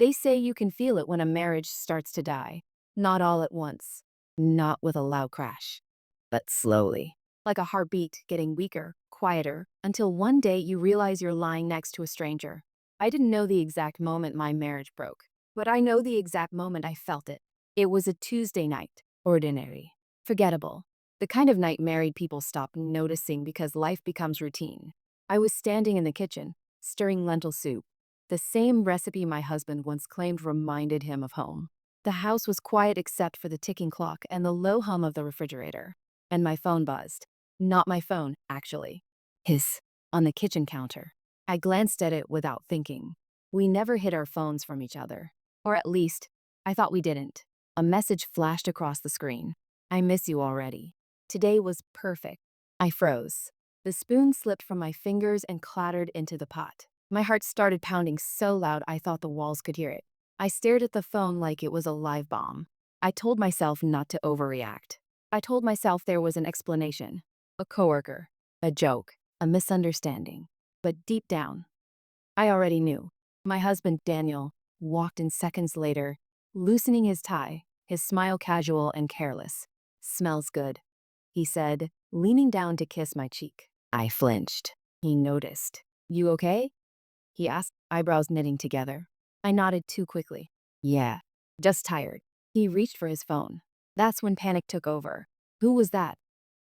They say you can feel it when a marriage starts to die. Not all at once. Not with a loud crash. But slowly. Like a heartbeat getting weaker, quieter, until one day you realize you're lying next to a stranger. I didn't know the exact moment my marriage broke, but I know the exact moment I felt it. It was a Tuesday night. Ordinary. Forgettable. The kind of night married people stop noticing because life becomes routine. I was standing in the kitchen, stirring lentil soup. The same recipe my husband once claimed reminded him of home. The house was quiet except for the ticking clock and the low hum of the refrigerator. And my phone buzzed. Not my phone, actually. His. On the kitchen counter. I glanced at it without thinking. We never hid our phones from each other. Or at least, I thought we didn't. A message flashed across the screen. I miss you already. Today was perfect. I froze. The spoon slipped from my fingers and clattered into the pot. My heart started pounding so loud I thought the walls could hear it. I stared at the phone like it was a live bomb. I told myself not to overreact. I told myself there was an explanation. A coworker. A joke. A misunderstanding. But deep down, I already knew. My husband, Daniel, walked in seconds later, loosening his tie, his smile casual and careless. "Smells good," he said, leaning down to kiss my cheek. I flinched. He noticed. "You okay?" he asked, eyebrows knitting together. I nodded too quickly. "Yeah, just tired." He reached for his phone. That's when panic took over. "Who was that?"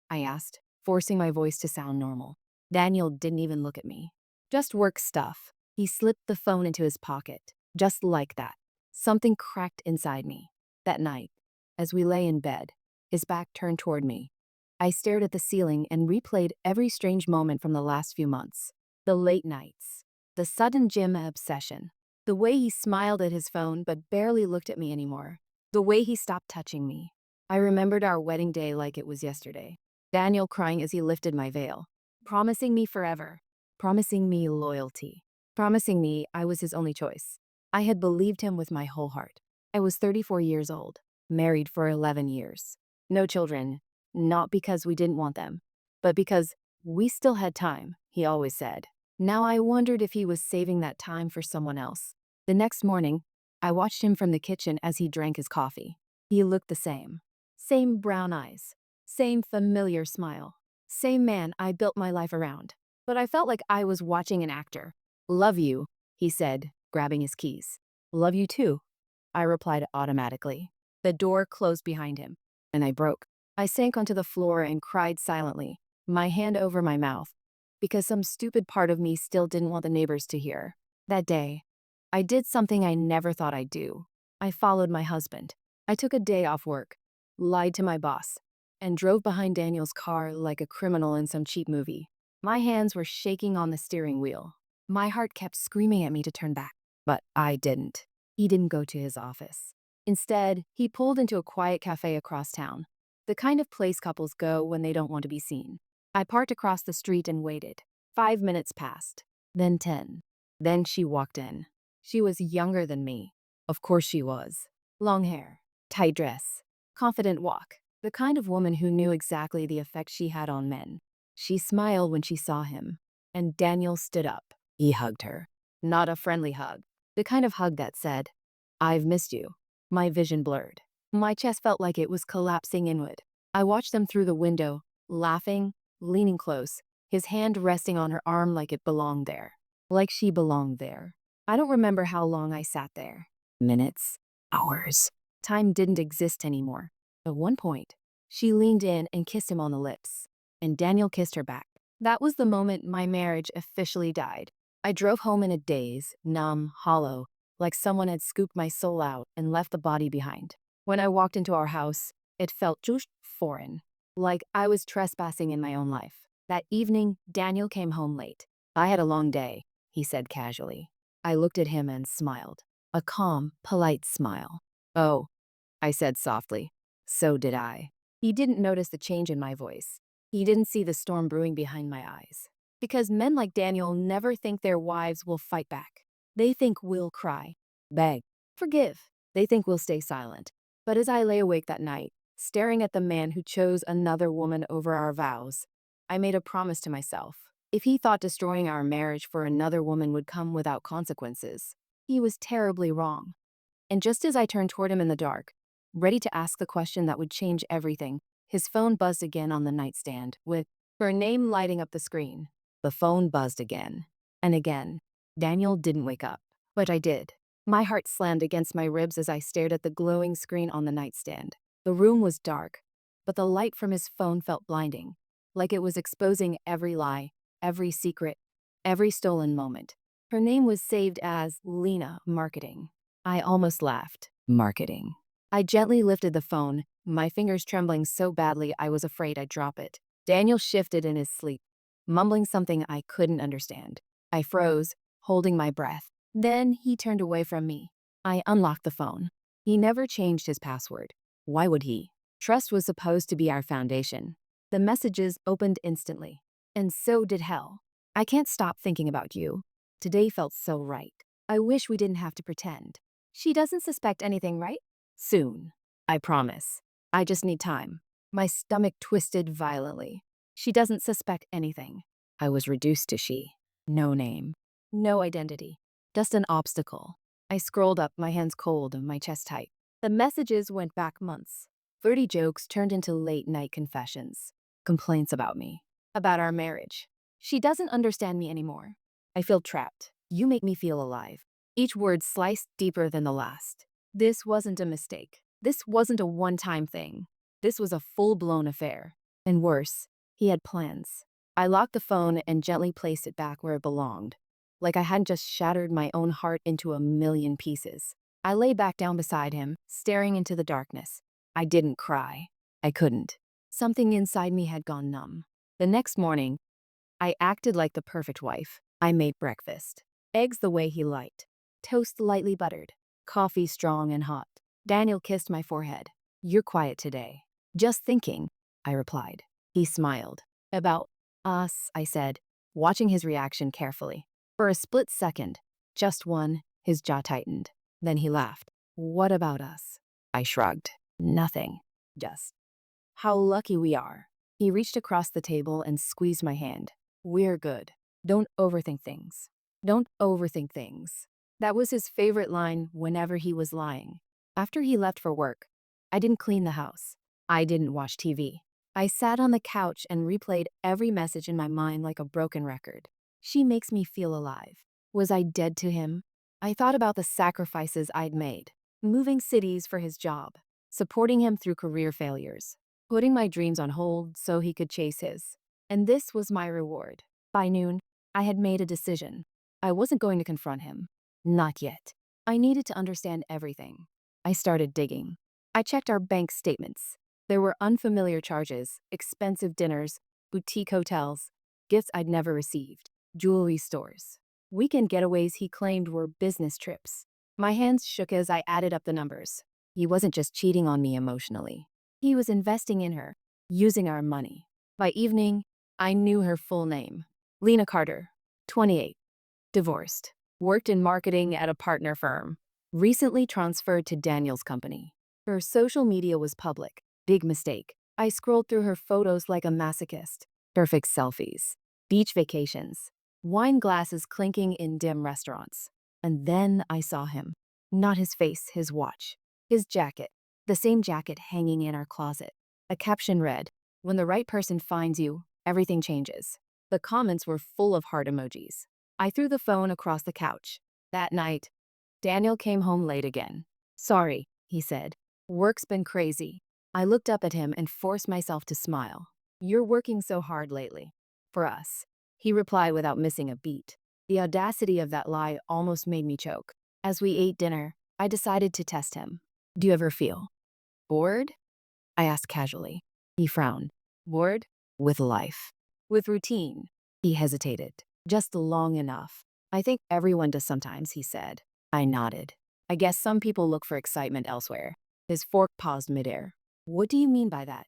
I asked, forcing my voice to sound normal. Daniel didn't even look at me. "Just work stuff." He slipped the phone into his pocket. Just like that. Something cracked inside me. That night, as we lay in bed, his back turned toward me. I stared at the ceiling and replayed every strange moment from the last few months. The late nights. The sudden gym obsession. The way he smiled at his phone but barely looked at me anymore. The way he stopped touching me. I remembered our wedding day like it was yesterday. Daniel crying as he lifted my veil. Promising me forever. Promising me loyalty. Promising me I was his only choice. I had believed him with my whole heart. I was 34 years old. Married for 11 years. No children. Not because we didn't want them, but because we still had time, he always said. Now I wondered if he was saving that time for someone else. The next morning, I watched him from the kitchen as he drank his coffee. He looked the same. Same brown eyes. Same familiar smile. Same man I built my life around. But I felt like I was watching an actor. "Love you," he said, grabbing his keys. "Love you too," I replied automatically. The door closed behind him, and I broke. I sank onto the floor and cried silently, my hand over my mouth, because some stupid part of me still didn't want the neighbors to hear. That day, I did something I never thought I'd do. I followed my husband. I took a day off work, lied to my boss, and drove behind Daniel's car like a criminal in some cheap movie. My hands were shaking on the steering wheel. My heart kept screaming at me to turn back, but I didn't. He didn't go to his office. Instead, he pulled into a quiet cafe across town. The kind of place couples go when they don't want to be seen. I parked across the street and waited. 5 minutes passed. Then 10. Then she walked in. She was younger than me. Of course she was. Long hair. Tight dress. Confident walk. The kind of woman who knew exactly the effect she had on men. She smiled when she saw him. And Daniel stood up. He hugged her. Not a friendly hug. The kind of hug that said, "I've missed you." My vision blurred. My chest felt like it was collapsing inward. I watched them through the window, laughing, leaning close, his hand resting on her arm like it belonged there. Like she belonged there. I don't remember how long I sat there. Minutes. Hours. Time didn't exist anymore. At one point, she leaned in and kissed him on the lips. And Daniel kissed her back. That was the moment my marriage officially died. I drove home in a daze, numb, hollow, like someone had scooped my soul out and left the body behind. When I walked into our house, it felt just foreign, like I was trespassing in my own life. That evening, Daniel came home late. "I had a long day," he said casually. I looked at him and smiled. A calm, polite smile. "Oh," I said softly. "So did I." He didn't notice the change in my voice. He didn't see the storm brewing behind my eyes. Because men like Daniel never think their wives will fight back. They think we'll cry, beg, forgive. They think we'll stay silent. But as I lay awake that night, staring at the man who chose another woman over our vows, I made a promise to myself. If he thought destroying our marriage for another woman would come without consequences, He was terribly wrong. And just as I turned toward him in the dark, ready to ask the question that would change everything, his phone buzzed again on the nightstand, with her name lighting up the screen. The phone buzzed again. And again. Daniel didn't wake up. But I did. My heart slammed against my ribs as I stared at the glowing screen on the nightstand. The room was dark, but the light from his phone felt blinding, like it was exposing every lie, every secret, every stolen moment. Her name was saved as Lena Marketing. I almost laughed. Marketing. I gently lifted the phone, my fingers trembling so badly I was afraid I'd drop it. Daniel shifted in his sleep, mumbling something I couldn't understand. I froze, holding my breath. Then he turned away from me. I unlocked the phone. He never changed his password. Why would he? Trust was supposed to be our foundation. The messages opened instantly. And so did hell. I can't stop thinking about you. Today felt so right. I wish we didn't have to pretend. She doesn't suspect anything, right? Soon. I promise. I just need time. My stomach twisted violently. She doesn't suspect anything. I was reduced to she. No name. No identity. Just an obstacle. I scrolled up, my hands cold and my chest tight. The messages went back months. Flirty jokes turned into late-night confessions. Complaints about me. About our marriage. She doesn't understand me anymore. I feel trapped. You make me feel alive. Each word sliced deeper than the last. This wasn't a mistake. This wasn't a one-time thing. This was a full-blown affair. And worse, he had plans. I locked the phone and gently placed it back where it belonged, like I hadn't just shattered my own heart into a million pieces. I lay back down beside him, staring into the darkness. I didn't cry. I couldn't. Something inside me had gone numb. The next morning, I acted like the perfect wife. I made breakfast. Eggs the way he liked. Toast lightly buttered. Coffee strong and hot. Daniel kissed my forehead. You're quiet today. Just thinking, I replied. He smiled. About us, I said, watching his reaction carefully. For a split second, just one, his jaw tightened. Then he laughed. What about us? I shrugged. Nothing. Just how lucky we are. He reached across the table and squeezed my hand. We're good. Don't overthink things. Don't overthink things. That was his favorite line whenever he was lying. After he left for work, I didn't clean the house. I didn't watch TV. I sat on the couch and replayed every message in my mind like a broken record. She makes me feel alive. Was I dead to him? I thought about the sacrifices I'd made. Moving cities for his job. Supporting him through career failures. Putting my dreams on hold so he could chase his. And this was my reward. By noon, I had made a decision. I wasn't going to confront him. Not yet. I needed to understand everything. I started digging. I checked our bank statements. There were unfamiliar charges, expensive dinners, boutique hotels, gifts I'd never received, jewelry stores. Weekend getaways he claimed were business trips. My hands shook as I added up the numbers. He wasn't just cheating on me emotionally. He was investing in her, using our money. By evening, I knew her full name. Lena Carter, 28, divorced, worked in marketing at a partner firm, recently transferred to Daniel's company. Her social media was public. Big mistake. I scrolled through her photos like a masochist. Perfect selfies, beach vacations, wine glasses clinking in dim restaurants. And then I saw him. Not his face, his watch. His jacket. The same jacket hanging in our closet. A caption read, "When the right person finds you, everything changes." The comments were full of heart emojis. I threw the phone across the couch. That night, Daniel came home late again. Sorry, he said. Work's been crazy. I looked up at him and forced myself to smile. You're working so hard lately. For us. He replied without missing a beat. The audacity of that lie almost made me choke. As we ate dinner, I decided to test him. Do you ever feel bored? I asked casually. He frowned. Bored? With life. With routine. He hesitated. Just long enough. I think everyone does sometimes, he said. I nodded. I guess some people look for excitement elsewhere. His fork paused midair. What do you mean by that?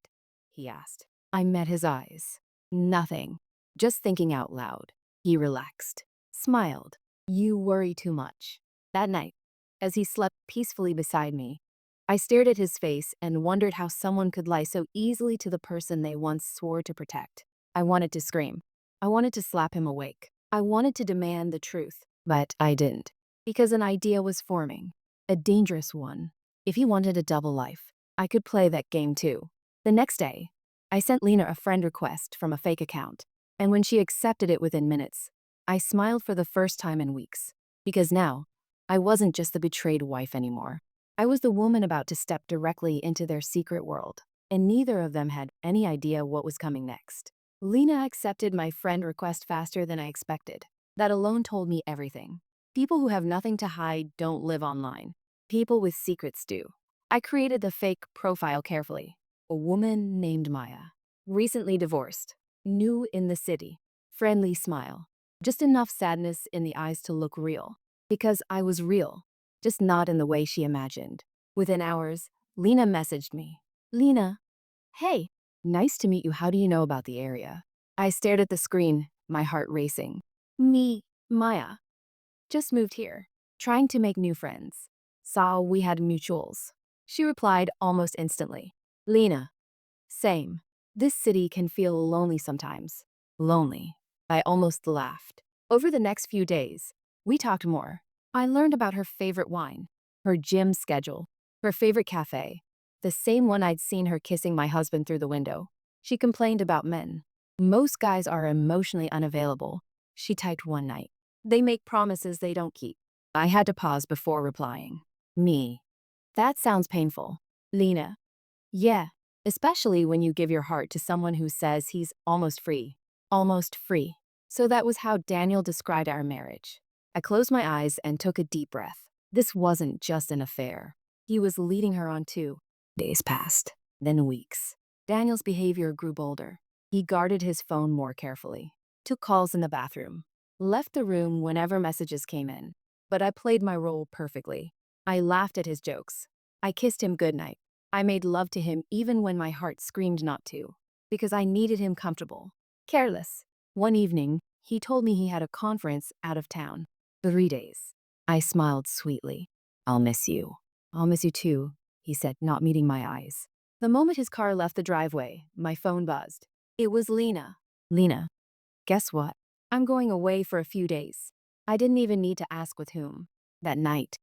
He asked. I met his eyes. Nothing. Just thinking out loud. He relaxed. Smiled. You worry too much. That night, as he slept peacefully beside me, I stared at his face and wondered how someone could lie so easily to the person they once swore to protect. I wanted to scream. I wanted to slap him awake. I wanted to demand the truth, but I didn't. Because an idea was forming. A dangerous one. If he wanted a double life, I could play that game too. The next day, I sent Lena a friend request from a fake account, and when she accepted it within minutes, I smiled for the first time in weeks. Because now, I wasn't just the betrayed wife anymore. I was the woman about to step directly into their secret world, and neither of them had any idea what was coming next. Lena accepted my friend request faster than I expected. That alone told me everything. People who have nothing to hide don't live online. People with secrets do. I created the fake profile carefully. A woman named Maya. Recently divorced. New in the city. Friendly smile. Just enough sadness in the eyes to look real. Because I was real. Just not in the way she imagined. Within hours, Lena messaged me. Lena, hey, nice to meet you. How do you know about the area? I stared at the screen, my heart racing. Me, Maya. Just moved here. Trying to make new friends. Saw we had mutuals. She replied almost instantly. Lena. Same. This city can feel lonely sometimes. Lonely. I almost laughed. Over the next few days, we talked more. I learned about her favorite wine, her gym schedule, her favorite cafe, the same one I'd seen her kissing my husband through the window. She complained about men. Most guys are emotionally unavailable, she typed one night. They make promises they don't keep. I had to pause before replying. Me. That sounds painful. Lena. Yeah, especially when you give your heart to someone who says he's almost free. Almost free. So that was how Daniel described our marriage. I closed my eyes and took a deep breath. This wasn't just an affair. He was leading her on too. Days passed, then weeks. Daniel's behavior grew bolder. He guarded his phone more carefully, took calls in the bathroom, left the room whenever messages came in. But I played my role perfectly. I laughed at his jokes. I kissed him goodnight. I made love to him even when my heart screamed not to, because I needed him comfortable. Careless. One evening, he told me he had a conference out of town. 3 days. I smiled sweetly. I'll miss you. I'll miss you too, he said, not meeting my eyes. The moment his car left the driveway, my phone buzzed. It was Lena. Lena, guess what? I'm going away for a few days. I didn't even need to ask with whom. That night,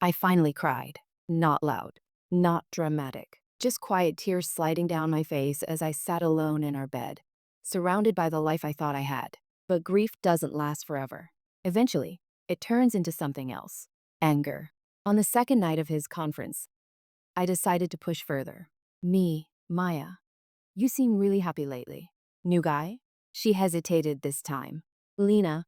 I finally cried. Not loud, not dramatic, just quiet tears sliding down my face as I sat alone in our bed, surrounded by the life I thought I had. But grief doesn't last forever. Eventually, it turns into something else. Anger. On the second night of his conference, I decided to push further. Me, Maya. You seem really happy lately. New guy? She hesitated this time. Lena.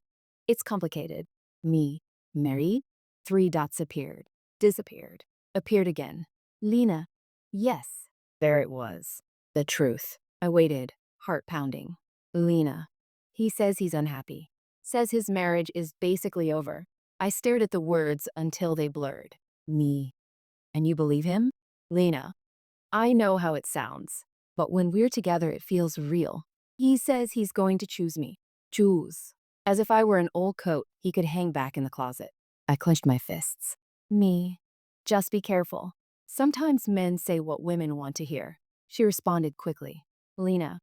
It's complicated. Me. Married? 3 dots appeared. Disappeared. Appeared again. Lena. Yes. There it was. The truth. I waited, heart pounding. Lena. He says he's unhappy. Says his marriage is basically over. I stared at the words until they blurred. Me. And you believe him? Lena. I know how it sounds, but when we're together it feels real. He says he's going to choose me. Choose. As if I were an old coat he could hang back in the closet. I clenched my fists. Me. Just be careful. Sometimes men say what women want to hear. She responded quickly. Lena.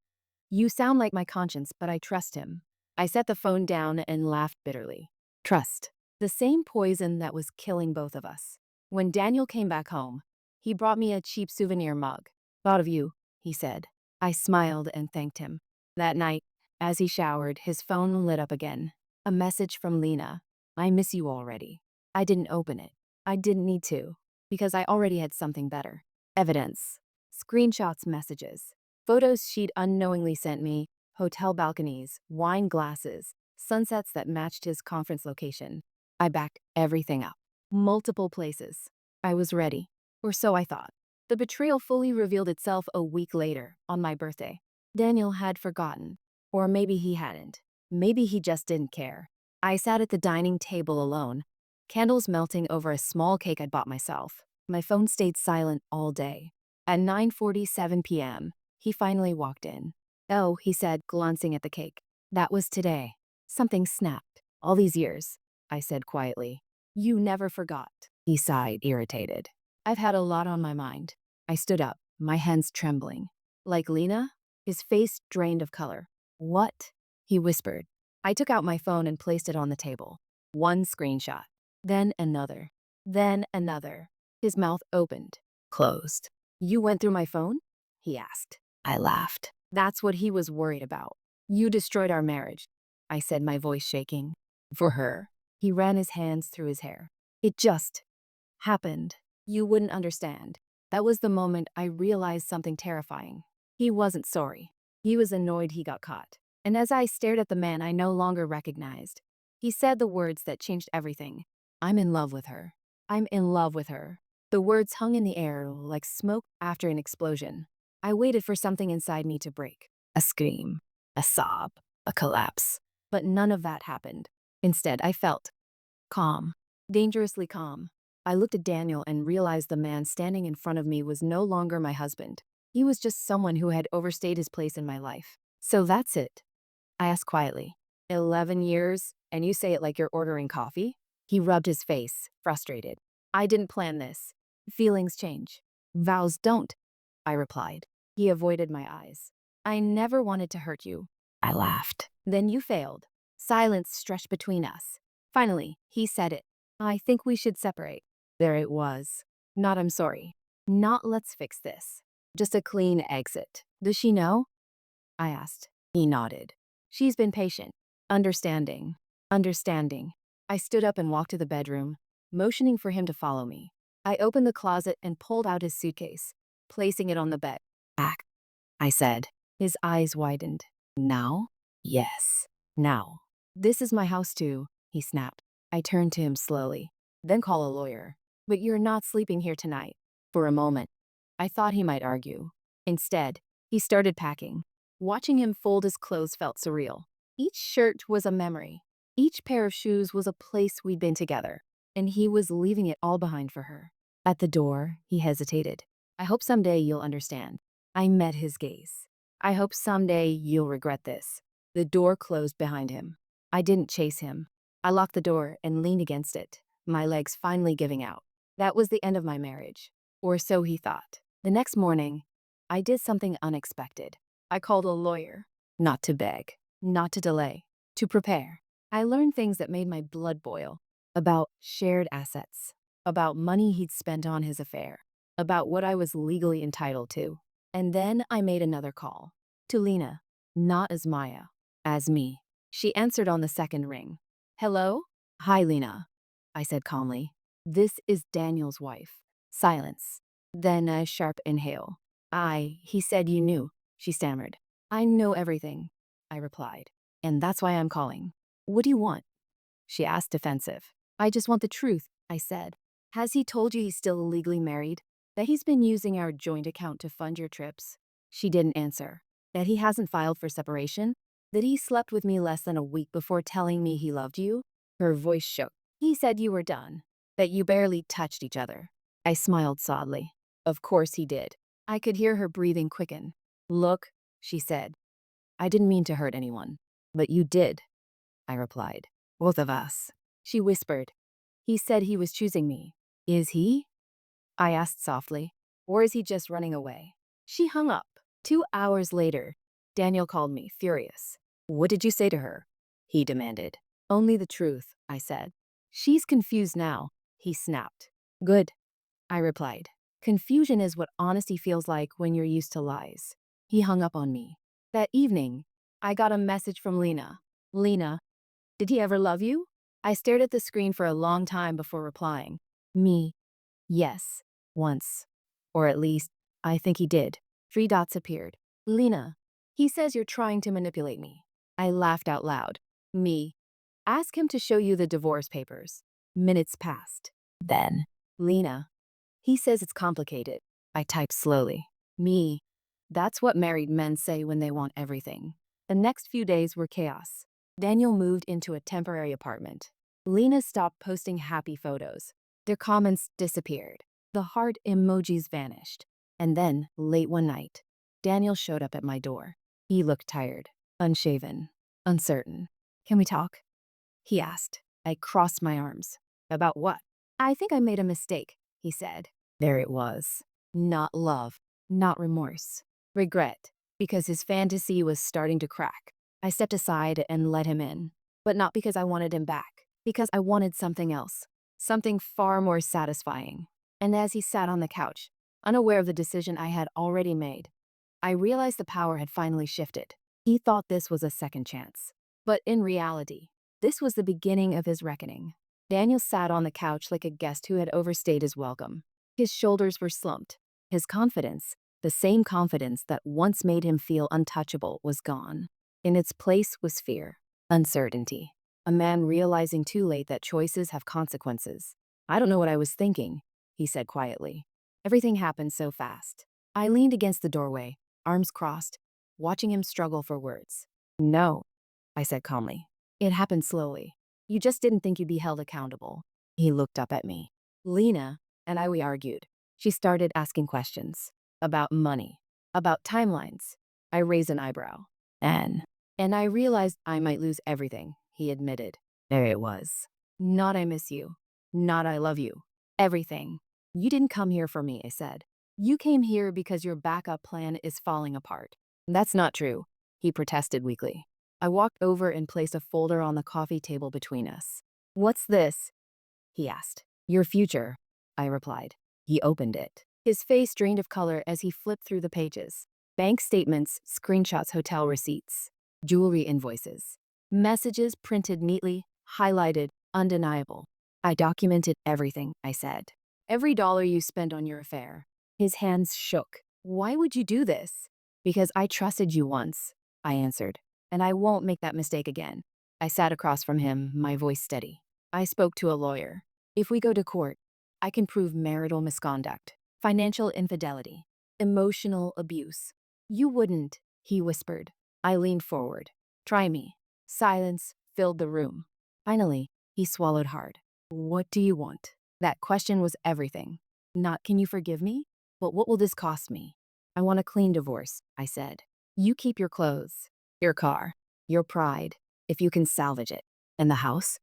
You sound like my conscience, but I trust him. I set the phone down and laughed bitterly. Trust. The same poison that was killing both of us. When Daniel came back home, he brought me a cheap souvenir mug. Thought of you, he said. I smiled and thanked him. That night, as he showered, his phone lit up again. A message from Lena. I miss you already. I didn't open it. I didn't need to, because I already had something better. Evidence. Screenshots, messages. Photos she'd unknowingly sent me, hotel balconies, wine glasses, sunsets that matched his conference location. I backed everything up. Multiple places. I was ready. Or so I thought. The betrayal fully revealed itself a week later, on my birthday. Daniel had forgotten. Or maybe he hadn't. Maybe he just didn't care. I sat at the dining table alone, candles melting over a small cake I'd bought myself. My phone stayed silent all day. At 9:47 p.m., he finally walked in. Oh, he said, glancing at the cake. That was today. Something snapped. All these years, I said quietly. You never forgot. He sighed, irritated. I've had a lot on my mind. I stood up, my hands trembling. Like Lena? His face drained of color. What? He whispered. I took out my phone and placed it on the table. One screenshot. Then another. Then another. His mouth opened, closed. You went through my phone? He asked. I laughed. That's what he was worried about. You destroyed our marriage, I said, my voice shaking. For her. He ran his hands through his hair. It just happened. You wouldn't understand. That was the moment I realized something terrifying. He wasn't sorry. He was annoyed he got caught. And as I stared at the man I no longer recognized, he said the words that changed everything. I'm in love with her. I'm in love with her. The words hung in the air like smoke after an explosion. I waited for something inside me to break. A scream, a sob, a collapse. But none of that happened. Instead, I felt calm, dangerously calm. I looked at Daniel and realized the man standing in front of me was no longer my husband. He was just someone who had overstayed his place in my life. So that's it, I asked quietly. 11 years, and you say it like you're ordering coffee? He rubbed his face, frustrated. I didn't plan this. Feelings change. Vows don't, I replied. He avoided my eyes. I never wanted to hurt you. I laughed. Then you failed. Silence stretched between us. Finally, he said it. I think we should separate. There it was. Not I'm sorry. Not let's fix this. Just a clean exit. Does she know? I asked. He nodded. She's been patient. Understanding. Understanding. I stood up and walked to the bedroom, motioning for him to follow me. I opened the closet and pulled out his suitcase, placing it on the bed. Back, I said. His eyes widened. Now? Yes. Now. This is my house too, he snapped. I turned to him slowly. Then call a lawyer. But you're not sleeping here tonight. For a moment, I thought he might argue. Instead, he started packing. Watching him fold his clothes felt surreal. Each shirt was a memory. Each pair of shoes was a place we'd been together. And he was leaving it all behind for her. At the door, he hesitated. I hope someday you'll understand. I met his gaze. I hope someday you'll regret this. The door closed behind him. I didn't chase him. I locked the door and leaned against it, my legs finally giving out. That was the end of my marriage. Or so he thought. The next morning, I did something unexpected. I called a lawyer. Not to beg, not to delay, to prepare. I learned things that made my blood boil. About shared assets. About money he'd spent on his affair. About what I was legally entitled to. And then I made another call. To Lena. Not as Maya. As me. She answered on the second ring. Hello? Hi, Lena, I said calmly. This is Daniel's wife. Silence. Then a sharp inhale. He said you knew, she stammered. I know everything, I replied. And that's why I'm calling. What do you want? She asked, defensive. I just want the truth, I said. Has he told you he's still legally married? That he's been using our joint account to fund your trips? She didn't answer. That he hasn't filed for separation? That he slept with me less than a week before telling me he loved you? Her voice shook. He said you were done. That you barely touched each other. I smiled sadly. Of course he did. I could hear her breathing quicken. Look, she said. I didn't mean to hurt anyone. But you did, I replied. Both of us. She whispered. He said he was choosing me. Is he? I asked softly. Or is he just running away? She hung up. 2 hours later, Daniel called me, furious. What did you say to her? He demanded. Only the truth, I said. She's confused now, he snapped. Good, I replied. Confusion is what honesty feels like when you're used to lies. He hung up on me. That evening, I got a message from Lena. Lena, did he ever love you? I stared at the screen for a long time before replying. Me. Yes, once. Or at least, I think he did. 3 dots appeared. Lena, he says you're trying to manipulate me. I laughed out loud. Me. Ask him to show you the divorce papers. Minutes passed. Then, Lena. He says it's complicated. I typed slowly. Me. That's what married men say when they want everything. The next few days were chaos. Daniel moved into a temporary apartment. Lena stopped posting happy photos. Their comments disappeared. The heart emojis vanished. And then, late one night, Daniel showed up at my door. He looked tired, unshaven, uncertain. Can we talk? He asked. I crossed my arms. About what? I think I made a mistake, he said. There it was. Not love, not remorse. Regret, because his fantasy was starting to crack. I stepped aside and let him in. But not because I wanted him back. Because I wanted something else. something far more satisfying. And as he sat on the couch, unaware of the decision I had already made, I realized the power had finally shifted. He thought this was a second chance. But in reality, this was the beginning of his reckoning. Daniel sat on the couch like a guest who had overstayed his welcome. His shoulders were slumped. His confidence, the same confidence that once made him feel untouchable, was gone. In its place was fear, uncertainty. A man realizing too late that choices have consequences. "I don't know what I was thinking," he said quietly. Everything happened so fast. I leaned against the doorway, arms crossed, watching him struggle for words. "No," I said calmly. "It happened slowly. You just didn't think you'd be held accountable." He looked up at me. Lena and we argued. She started asking questions about money, about timelines. I raised an eyebrow. And I realized I might lose everything, he admitted. There it was. Not "I miss you." Not "I love you." Everything. "You didn't come here for me," I said. "You came here because your backup plan is falling apart." "That's not true," he protested weakly. I walked over and placed a folder on the coffee table between us. "What's this?" he asked. "Your future," I replied. He opened it. His face drained of color as he flipped through the pages. Bank statements, screenshots, hotel receipts, jewelry invoices, messages printed neatly, highlighted, undeniable. "I documented everything," I said. "Every dollar you spent on your affair." His hands shook. "Why would you do this?" "Because I trusted you once," I answered, "and I won't make that mistake again." I sat across from him, my voice steady. "I spoke to a lawyer. If we go to court, I can prove marital misconduct, financial infidelity, emotional abuse." "You wouldn't," he whispered. I leaned forward. "Try me." Silence filled the room. Finally, he swallowed hard. "What do you want?" That question was everything. Not "Can you forgive me?" but "What will this cost me?" "I want a clean divorce," I said. "You keep your clothes, your car, your pride, if you can salvage it." "And the house?"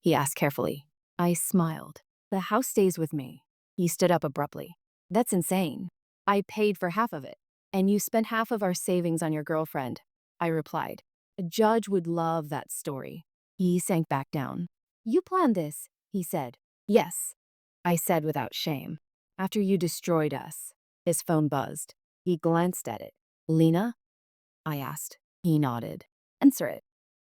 he asked carefully. I smiled. "The house stays with me." He stood up abruptly. "That's insane. I paid for half of it." "And you spent half of our savings on your girlfriend," I replied. "A judge would love that story." He sank back down. "You planned this," he said. "Yes," I said without shame. "After you destroyed us." His phone buzzed. He glanced at it. "Lena?" I asked. He nodded. "Answer it,"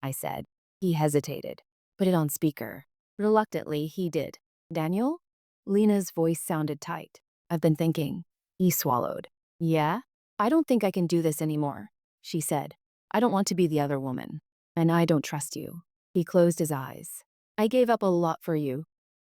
I said. He hesitated. "Put it on speaker." Reluctantly, he did. "Daniel?" Lena's voice sounded tight. "I've been thinking." He swallowed. "Yeah? I don't think I can do this anymore," she said. "I don't want to be the other woman. And I don't trust you." He closed his eyes. "I gave up a lot for you,"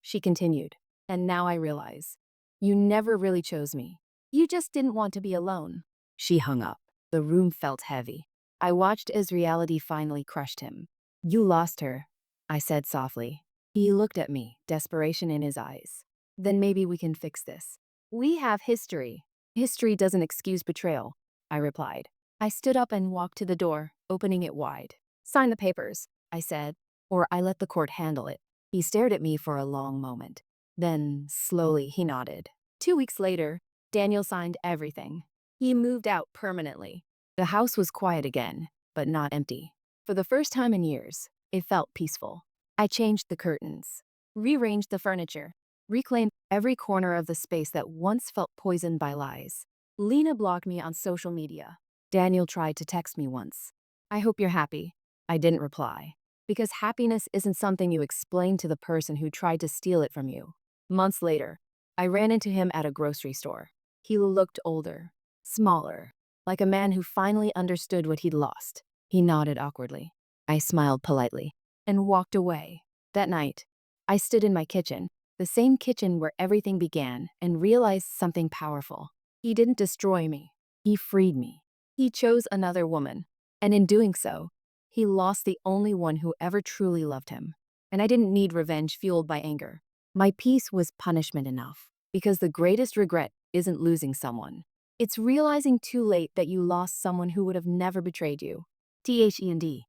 she continued. "And now I realize. You never really chose me. You just didn't want to be alone." She hung up. The room felt heavy. I watched as reality finally crushed him. "You lost her," I said softly. He looked at me, desperation in his eyes. "Then maybe we can fix this. We have history." "History doesn't excuse betrayal," I replied. I stood up and walked to the door, opening it wide. "Sign the papers," I said, "or I let the court handle it." He stared at me for a long moment. Then, slowly, he nodded. 2 weeks later, Daniel signed everything. He moved out permanently. The house was quiet again, but not empty. For the first time in years, it felt peaceful. I changed the curtains, rearranged the furniture, reclaimed every corner of the space that once felt poisoned by lies. Lena blocked me on social media. Daniel tried to text me once. "I hope you're happy." I didn't reply. Because happiness isn't something you explain to the person who tried to steal it from you. Months later, I ran into him at a grocery store. He looked older, smaller, like a man who finally understood what he'd lost. He nodded awkwardly. I smiled politely and walked away. That night, I stood in my kitchen, the same kitchen where everything began, and realized something powerful. He didn't destroy me. He freed me. He chose another woman, and in doing so, he lost the only one who ever truly loved him. And I didn't need revenge fueled by anger. My peace was punishment enough, because the greatest regret isn't losing someone. It's realizing too late that you lost someone who would have never betrayed you. THEND.